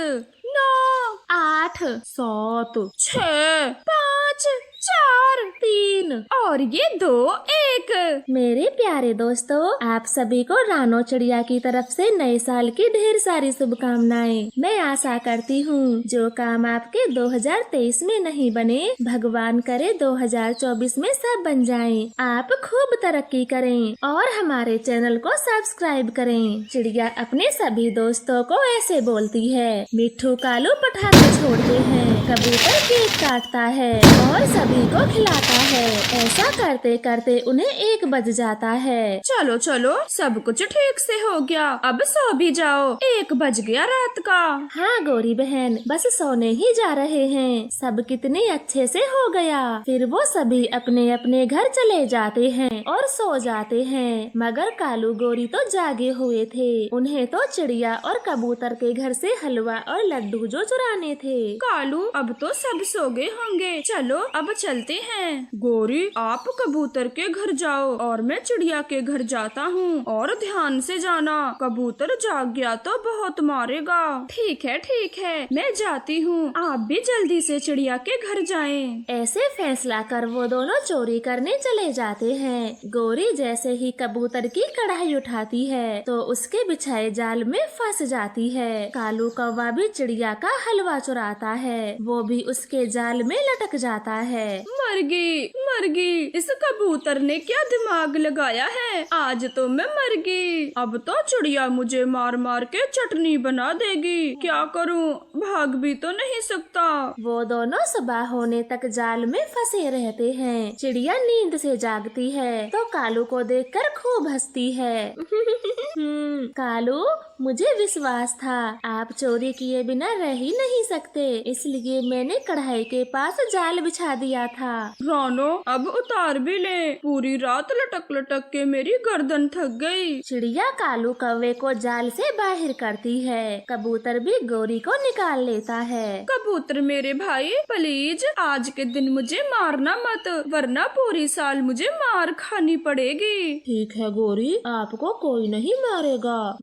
9, 8, 7, 6, 5, 4, 3 और ये 2, 1। मेरे प्यारे दोस्तों, आप सभी को रानो चिड़िया की तरफ से नए साल की ढेर सारी शुभकामनाएं। मैं आशा करती हूँ जो काम आपके 2023 में नहीं बने, भगवान करे 2024 में सब बन जाएं। आप खूब तरक्की करें और हमारे चैनल को सब्सक्राइब करें। चिड़िया अपने सभी दोस्तों को ऐसे बोलती है। मिट्ठू कालू पटाखे छोड़ते हैं, कबूतर केक काटता है और सभी को खिलाता है। ऐसा करते करते उन्हें 1 बज जाता है। चलो चलो, सब कुछ ठीक से हो गया, अब सो भी जाओ, 1 बज गया रात का। हाँ गौरी बहन, बस सोने ही जा रहे हैं। सब कितने अच्छे से हो गया। फिर वो सभी अपने अपने घर चले जाते हैं और सो जाते हैं। मगर कालू गौरी तो जागे हुए थे। उन्हें तो चिड़िया और कबूतर के घर से हलवा और लड्डू जो चुराने थे। कालू, अब तो सब सो गए होंगे, चलो अब चलते हैं। गौरी, आप कबूतर के घर जाओ और मैं चिड़िया के घर जाता हूँ, और ध्यान से जाना, कबूतर जाग गया तो बहुत मारेगा। ठीक है, मैं जाती हूँ, आप भी जल्दी से चिड़िया के घर जाएं। ऐसे फैसला कर वो दोनों चोरी करने चले जाते हैं। गौरी जैसे ही कबूतर की कढ़ाई उठाती है तो उसके बिछाए जाल में फंस जाती है। कालू कौवा भी चिड़िया का हलवा चुराता है, वो भी उसके जाल में लटक जाता है। मर गई, इस कबूतर ने क्या दिमाग लगाया है, आज तो मैं मर गई। अब तो चिड़िया मुझे मार मार के चटनी बना देगी, क्या करूं, भाग भी तो नहीं सकता। वो दोनों सुबह होने तक जाल में फंसे रहते हैं। चिड़िया नींद से जागती है तो कालू को देखकर खूब हंसती है। कालू, मुझे विश्वास था आप चोरी किए बिना रह ही नहीं सकते, इसलिए मैंने कढ़ाई के पास जाल बिछा दिया था। रानो, अब उतार भी ले, पूरी रात लटक लटक के मेरी गर्दन थक गई। चिड़िया कालू कौवे को जाल से बाहर करती है। कबूतर भी गौरी को निकाल लेता है। कबूतर मेरे भाई, प्लीज आज के दिन मुझे मारना मत, वरना पूरी साल मुझे मार खानी पड़ेगी। ठीक है गौरी, आपको कोई नहीं मारेगा,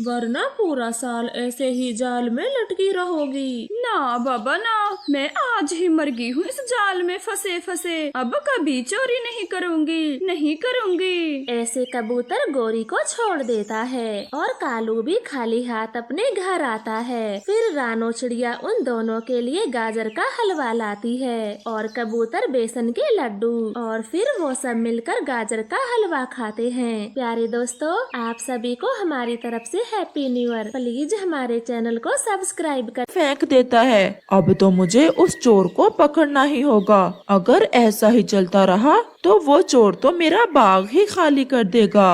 वरना पूरा साल ऐसे ही जाल में लटकी रहोगी। ना बाबा ना, मैं आज ही मर गई हूँ इस जाल में फंसे फंसे, अब कभी चोरी नहीं करूँगी। ऐसे कबूतर गौरी को छोड़ देता है और कालू भी खाली हाथ अपने घर आता है। फिर रानो चिड़िया उन दोनों के लिए गाजर का हलवा लाती है और कबूतर बेसन के लड्डू, और फिर वो सब मिलकर गाजर का हलवा खाते हैं। प्यारे दोस्तों, आप सभी को हमारी तरफ से हैप्पी न्यू ईयर। प्लीज हमारे चैनल को सब्सक्राइब कर। फेंक देता है। अब तो मुझे उस चोर को पकड़ना ही होगा। अगर ऐसा ही चलता रहा तो वो चोर तो मेरा बाग ही खाली कर देगा।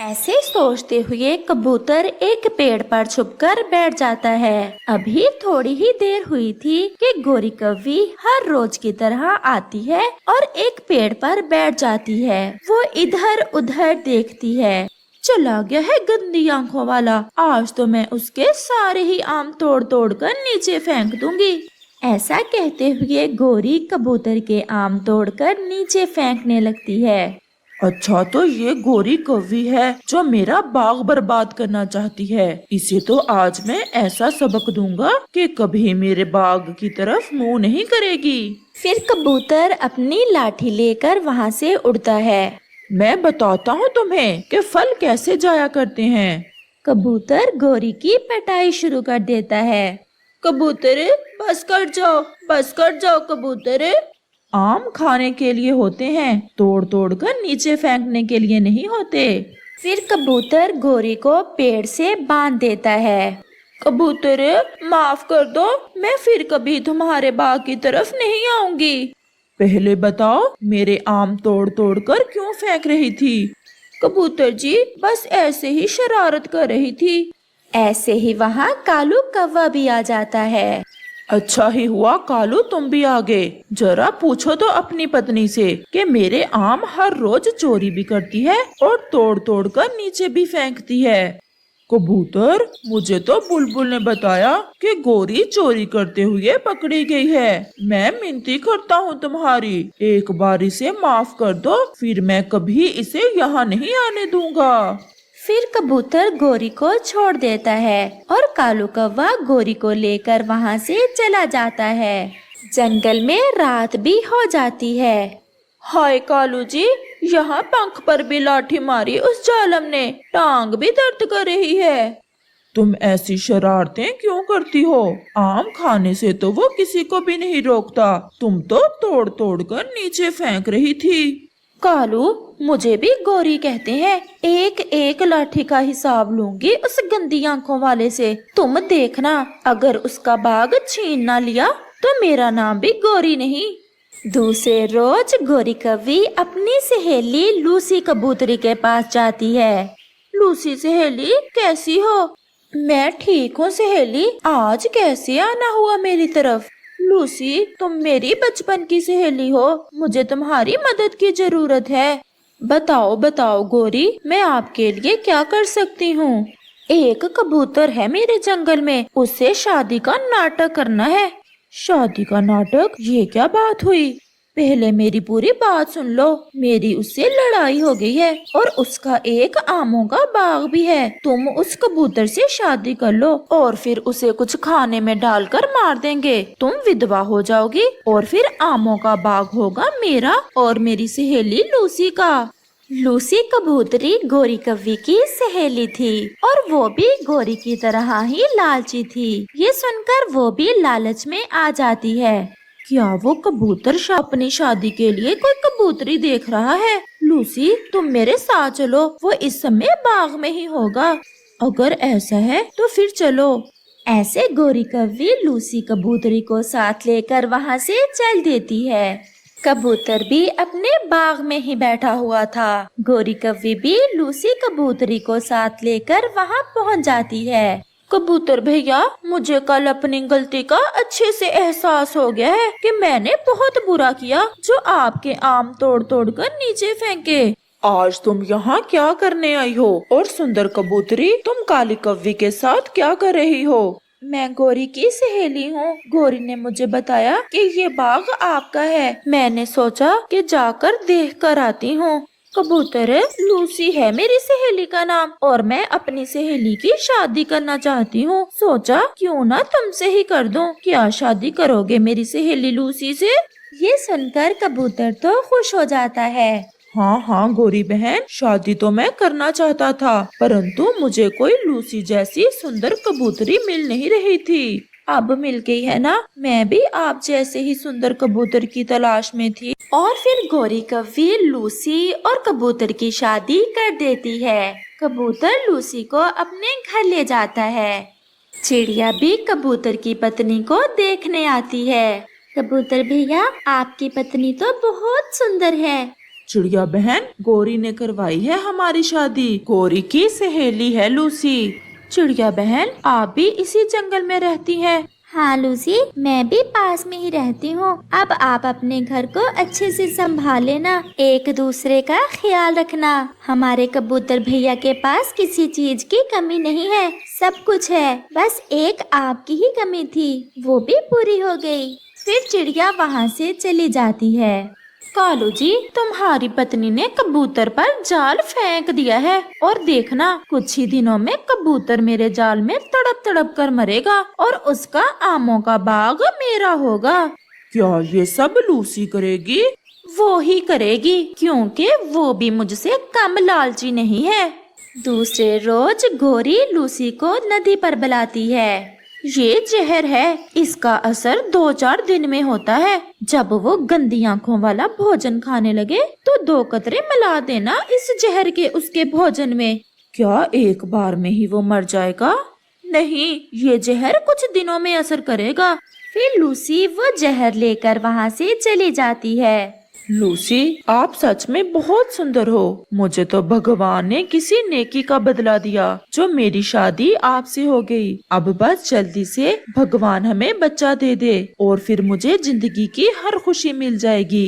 ऐसे सोचते हुए कबूतर एक पेड़ पर छुपकर बैठ जाता है। अभी थोड़ी ही देर हुई थी कि गोरी कौवी हर रोज की तरह आती है और एक पेड़ पर बैठ जाती है। वो इधर उधर देखती है। चला गया है गंदी आंखों वाला, आज तो मैं उसके सारे ही आम तोड़ तोड़ कर नीचे फेंक दूंगी। ऐसा कहते हुए गोरी कबूतर के आम तोड़कर नीचे फेंकने लगती है। अच्छा, तो ये गोरी कौवी है जो मेरा बाग बर्बाद करना चाहती है। इसे तो आज मैं ऐसा सबक दूंगा कि कभी मेरे बाग की तरफ मुंह नहीं करेगी। फिर कबूतर अपनी लाठी लेकर वहाँ से उड़ता है। मैं बताता हूँ तुम्हें कि फल कैसे जाया करते हैं। कबूतर गोरी की पिटाई शुरू कर देता है। कबूतर बस कर जाओ कबूतर। आम खाने के लिए होते हैं, तोड़ तोड़ कर नीचे फेंकने के लिए नहीं होते। फिर कबूतर गोरी को पेड़ से बांध देता है। कबूतर माफ कर दो, मैं फिर कभी तुम्हारे बाग की तरफ नहीं आऊंगी। पहले बताओ, मेरे आम तोड़ तोड़ कर क्यों फेंक रही थी? कबूतर जी, बस ऐसे ही शरारत कर रही थी। ऐसे ही वहाँ कालू कौवा भी आ जाता है। अच्छा ही हुआ कालू तुम भी आ गए। जरा पूछो तो अपनी पत्नी से कि मेरे आम हर रोज चोरी भी करती है और तोड़ तोड़ कर नीचे भी फेंकती है। कबूतर, मुझे तो बुलबुल ने बताया कि गोरी चोरी करते हुए पकड़ी गई है। मैं मिनती करता हूँ तुम्हारी, एक बार इसे माफ कर दो, फिर मैं कभी इसे यहाँ नहीं आने दूंगा। फिर कबूतर गोरी को छोड़ देता है और कालू कौवा गोरी को लेकर वहाँ से चला जाता है। जंगल में रात भी हो जाती है। हाय कालू जी, यहाँ पंख पर भी लाठी मारी उस जालम ने, टांग भी दर्द कर रही है। तुम ऐसी शरारतें क्यों करती हो? आम खाने से तो वो किसी को भी नहीं रोकता, तुम तो तोड़ तोड़ कर नीचे फेंक रही थी। कालू, मुझे भी गोरी कहते हैं। एक एक लाठी का हिसाब लूंगी उस गंदी आंखों वाले से। तुम देखना, अगर उसका बाग छीन ना लिया तो मेरा नाम भी गोरी नहीं। दूसरे रोज गोरी कौवी अपनी सहेली लूसी कबूतरी के पास जाती है। लूसी सहेली, कैसी हो? मैं ठीक हूँ सहेली, आज कैसे आना हुआ मेरी तरफ? लूसी, तुम मेरी बचपन की सहेली हो, मुझे तुम्हारी मदद की जरूरत है। बताओ बताओ गोरी, मैं आपके लिए क्या कर सकती हूँ? एक कबूतर है मेरे जंगल में, उससे शादी का नाटक करना है। शादी का नाटक? ये क्या बात हुई? पहले मेरी पूरी बात सुन लो। मेरी उससे लड़ाई हो गई है और उसका एक आमों का बाग भी है। तुम उस कबूतर से शादी कर लो और फिर उसे कुछ खाने में डालकर मार देंगे। तुम विधवा हो जाओगी और फिर आमों का बाग होगा मेरा और मेरी सहेली लूसी का। लूसी कबूतरी गोरी कौवी की सहेली थी और वो भी गोरी की तरह ही लालची थी। ये सुनकर वो भी लालच में आ जाती है। क्या वो कबूतर अपनी शादी के लिए कोई कबूतरी देख रहा है? लूसी, तुम मेरे साथ चलो, वो इस समय बाग में ही होगा। अगर ऐसा है तो फिर चलो। ऐसे गोरी कौवी लूसी कबूतरी को साथ लेकर वहाँ से चल देती है। कबूतर भी अपने बाग में ही बैठा हुआ था। गोरी कौवी भी लूसी कबूतरी को साथ लेकर वहाँ पहुँच जाती है। कबूतर भैया, मुझे कल अपनी गलती का अच्छे से एहसास हो गया है कि मैंने बहुत बुरा किया जो आपके आम तोड़ तोड़ कर नीचे फेंके। आज तुम यहाँ क्या करने आई हो? और सुंदर कबूतरी, तुम काली कौवी के साथ क्या कर रही हो? मैं गोरी की सहेली हूँ। गोरी ने मुझे बताया कि ये बाग आपका है। मैंने सोचा कि जाकर देख कर आती हूँ। कबूतर, लूसी है मेरी सहेली का नाम और मैं अपनी सहेली की शादी करना चाहती हूँ। सोचा क्यों ना तुमसे ही कर दूं। क्या शादी करोगे मेरी सहेली लूसी से? ये सुनकर कबूतर तो खुश हो जाता है। हाँ हाँ गोरी बहन, शादी तो मैं करना चाहता था, परंतु मुझे कोई लूसी जैसी सुंदर कबूतरी मिल नहीं रही थी। अब मिल गई है ना? मैं भी आप जैसे ही सुंदर कबूतर की तलाश में थी। और फिर गोरी कौवी लूसी और कबूतर की शादी कर देती है। कबूतर लूसी को अपने घर ले जाता है। चिड़िया भी कबूतर की पत्नी को देखने आती है। कबूतर भैया, आपकी पत्नी तो बहुत सुंदर है। चिड़िया बहन, गोरी ने करवाई है हमारी शादी। गोरी की सहेली है लूसी। चिड़िया बहन, आप भी इसी जंगल में रहती हैं? हाँ लूसी, मैं भी पास में ही रहती हूँ। अब आप अपने घर को अच्छे से संभाल लेना, एक दूसरे का ख्याल रखना। हमारे कबूतर भैया के पास किसी चीज की कमी नहीं है, सब कुछ है। बस एक आपकी ही कमी थी, वो भी पूरी हो गई। फिर चिड़िया वहाँ से चली जाती है। कालू जी, तुम्हारी पत्नी ने कबूतर पर जाल फेंक दिया है और देखना कुछ ही दिनों में कबूतर मेरे जाल में तड़प तड़प कर मरेगा और उसका आमों का बाग मेरा होगा। क्या ये सब लूसी करेगी? वो ही करेगी, क्योंकि वो भी मुझसे कम लालची नहीं है। दूसरे रोज गोरी लूसी को नदी पर बुलाती है। ये जहर है, इसका असर 2-4 दिन में होता है। जब वो गंदी आंखों वाला भोजन खाने लगे तो 2 कतरे मिला देना इस जहर के उसके भोजन में। क्या एक बार में ही वो मर जाएगा? नहीं, ये जहर कुछ दिनों में असर करेगा। फिर लूसी वो जहर लेकर वहाँ से चली जाती है। लूसी, आप सच में बहुत सुंदर हो। मुझे तो भगवान ने किसी नेकी का बदला दिया जो मेरी शादी आपसे हो गई। अब बस जल्दी से भगवान हमें बच्चा दे दे और फिर मुझे जिंदगी की हर खुशी मिल जाएगी।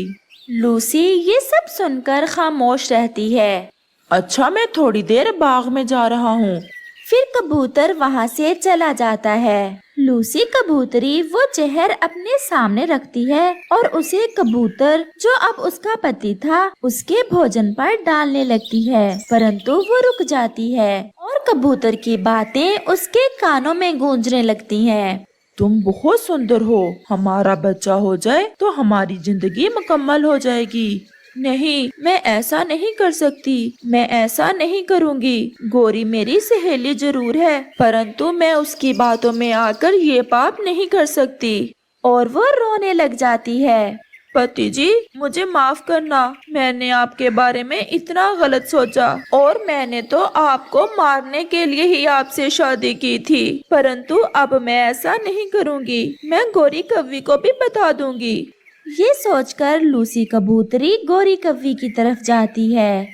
लूसी ये सब सुनकर खामोश रहती है। अच्छा, मैं थोड़ी देर बाग में जा रहा हूँ। फिर कबूतर वहाँ से चला जाता है। लूसी कबूतरी वो जहर अपने सामने रखती है और उसे कबूतर जो अब उसका पति था उसके भोजन पर डालने लगती है, परंतु वो रुक जाती है और कबूतर की बातें उसके कानों में गूंजने लगती हैं। तुम बहुत सुंदर हो। हमारा बच्चा हो जाए तो हमारी जिंदगी मुकम्मल हो जाएगी। नहीं, मैं ऐसा नहीं कर सकती। मैं ऐसा नहीं करूँगी। गोरी मेरी सहेली जरूर है, परंतु मैं उसकी बातों में आकर ये पाप नहीं कर सकती। और वो रोने लग जाती है। पति जी, मुझे माफ करना। मैंने आपके बारे में इतना गलत सोचा और मैंने तो आपको मारने के लिए ही आपसे शादी की थी, परंतु अब मैं ऐसा नहीं करूँगी। मैं गोरी कव्वी को भी बता दूंगी। ये सोचकर लूसी कबूतरी गोरी कव्वी की तरफ जाती है।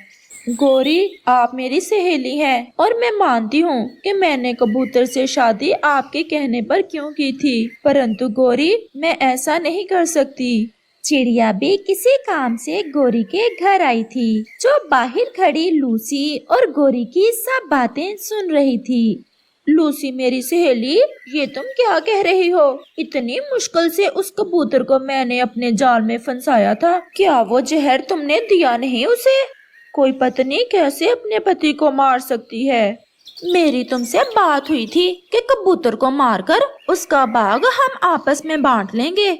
गोरी, आप मेरी सहेली हैं और मैं मानती हूँ कि मैंने कबूतर से शादी आपके कहने पर क्यों की थी, परंतु गोरी, मैं ऐसा नहीं कर सकती। चिड़िया भी किसी काम से गोरी के घर आई थी, जो बाहर खड़ी लूसी और गोरी की सब बातें सुन रही थी। लूसी मेरी सहेली, ये तुम क्या कह रही हो? इतनी मुश्किल से उस कबूतर को मैंने अपने जाल में फंसाया था। क्या वो जहर तुमने दिया नहीं उसे? कोई पत्नी कैसे अपने पति को मार सकती है? मेरी तुमसे बात हुई थी कि कबूतर को मारकर उसका बाग हम आपस में बांट लेंगे।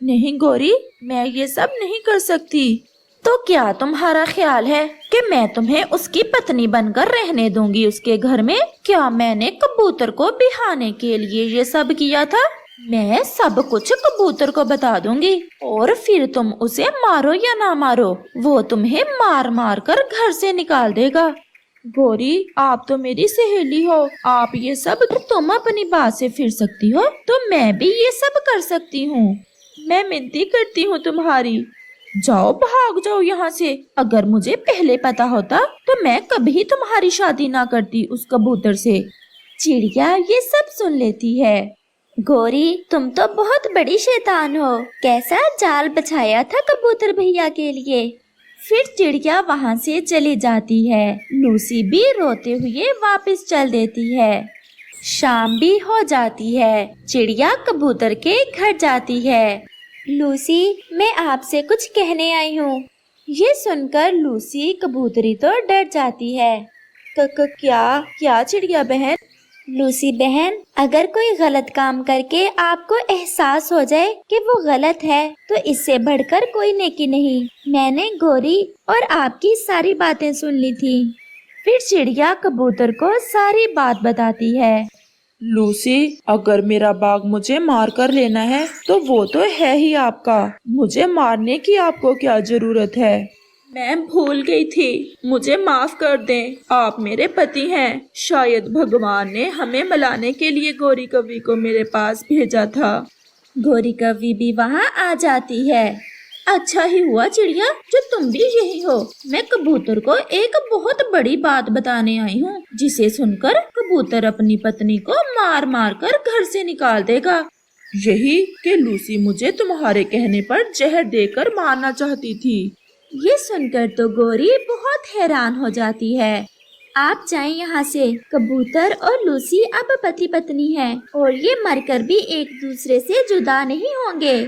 नहीं गोरी, मैं ये सब नहीं कर सकती। तो क्या तुम्हारा ख्याल है कि मैं तुम्हें उसकी पत्नी बनकर रहने दूंगी उसके घर में? क्या मैंने कबूतर को बिहाने के लिए ये सब किया था? मैं सब कुछ कबूतर को बता दूंगी और फिर तुम उसे मारो या ना मारो, वो तुम्हें मार मार कर घर से निकाल देगा। गोरी, आप तो मेरी सहेली हो। आप ये सब तुम अपनी बात से फिर सकती हो तो मैं भी ये सब कर सकती हूँ। मैं मिनती करती हूँ तुम्हारी, जाओ, भाग जाओ यहाँ से। अगर मुझे पहले पता होता तो मैं कभी तुम्हारी शादी ना करती उस कबूतर से। चिड़िया ये सब सुन लेती है। गोरी, तुम तो बहुत बड़ी शैतान हो। कैसा जाल बिछाया था कबूतर भैया के लिए। फिर चिड़िया वहाँ से चली जाती है। लूसी भी रोते हुए वापस चल देती है। शाम भी हो जाती है। चिड़िया कबूतर के घर जाती है। लूसी, मैं आपसे कुछ कहने आई हूँ। ये सुनकर लूसी कबूतरी तो डर जाती है। क्या चिड़िया बहन? लूसी बहन, अगर कोई गलत काम करके आपको एहसास हो जाए कि वो गलत है तो इससे बढ़कर कोई नेकी नहीं। मैंने गोरी और आपकी सारी बातें सुन ली थी। फिर चिड़िया कबूतर को सारी बात बताती है। लूसी, अगर मेरा बाग मुझे मार कर लेना है तो वो तो है ही आपका। मुझे मारने की आपको क्या जरूरत है? मैं भूल गई थी, मुझे माफ कर दें। आप मेरे पति हैं। शायद भगवान ने हमें मिलाने के लिए गोरी कव्वी को मेरे पास भेजा था। गोरी कव्वी भी वहाँ आ जाती है। अच्छा ही हुआ चिड़िया जो तुम भी यही हो। मैं कबूतर को एक बहुत बड़ी बात बताने आई हूँ, जिसे सुनकर कबूतर अपनी पत्नी को मार मार कर घर से निकाल देगा। यही कि लूसी मुझे तुम्हारे कहने पर जहर देकर मारना चाहती थी। ये सुनकर तो गोरी बहुत हैरान हो जाती है। आप जाएं यहाँ से। कबूतर और लूसी अब पति पत्नी हैं और ये मरकर भी एक दूसरे से जुदा नहीं होंगे।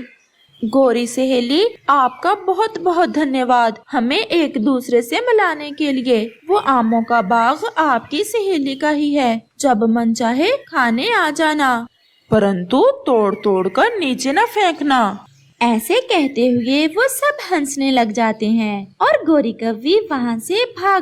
गोरी सहेली, आपका बहुत बहुत धन्यवाद हमें एक दूसरे से मिलाने के लिए। वो आमों का बाग आपकी सहेली का ही है। जब मन चाहे खाने आ जाना, परंतु तोड़ तोड़ कर नीचे न फेंकना। ऐसे कहते हुए वो सब हंसने लग जाते हैं और गोरी कव्वी वहाँ से भाग